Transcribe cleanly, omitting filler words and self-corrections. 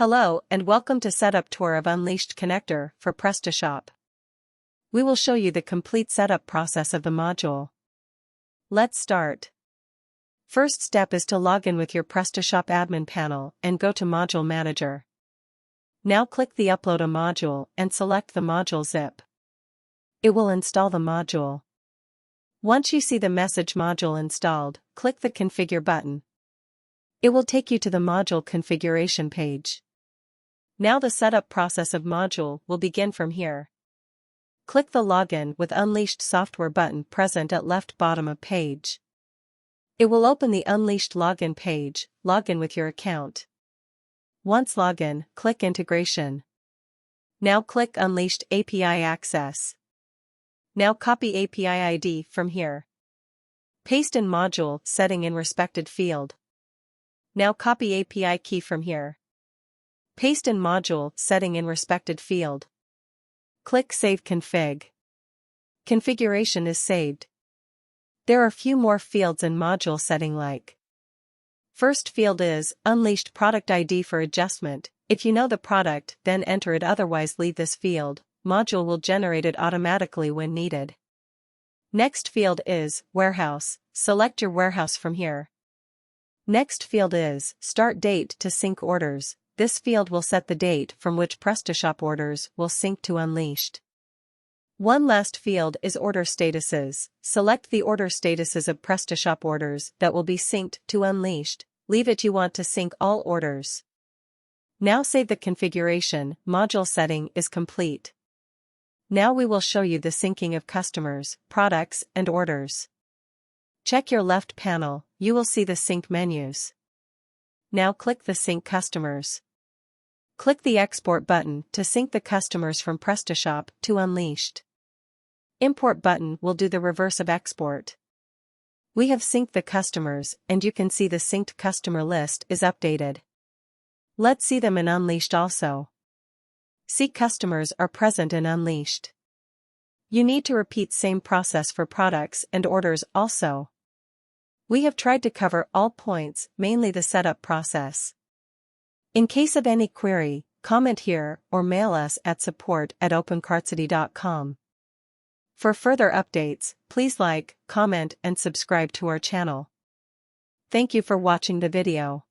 Hello and welcome to Setup Tour of Unleashed Connector for Prestashop. We will show you the complete setup process of the module. Let's start. First step is to log in with your Prestashop admin panel and go to Module Manager. Now click the Upload a Module and select the module zip. It will install the module. Once you see the message module installed, click the Configure button. It will take you to the module configuration page. Now the setup process of module will begin from here. Click the Login with Unleashed Software button present at left bottom of page. It will open the Unleashed login page. Log in with your account. Once login, click Integration. Now click Unleashed API Access. Now copy API ID from here. Paste in module setting in respected field. Now copy API key from here. Paste in module setting in respected field. Click Save Config. Configuration is saved. There are few more fields in module setting like. First field is Unleashed Product ID for adjustment. If you know the product, then enter it, otherwise leave this field. Module will generate it automatically when needed. Next field is Warehouse. Select your warehouse from here. Next field is Start Date to sync orders. This field will set the date from which Prestashop orders will sync to Unleashed. One last field is Order Statuses. Select the order statuses of Prestashop orders that will be synced to Unleashed. Leave it you want to sync all orders. Now save the configuration. Module setting is complete. Now we will show you the syncing of customers, products, and orders. Check your left panel, you will see the sync menus. Now click the Sync Customers. Click the Export button to sync the customers from Prestashop to Unleashed. Import button will do the reverse of export. We have synced the customers and you can see the synced customer list is updated. Let's see them in Unleashed also. See customers are present in Unleashed. You need to repeat same process for products and orders also. We have tried to cover all points, mainly the setup process. In case of any query, comment here or mail us at support@opencartcity.com. For further updates, please like, comment and subscribe to our channel. Thank you for watching the video.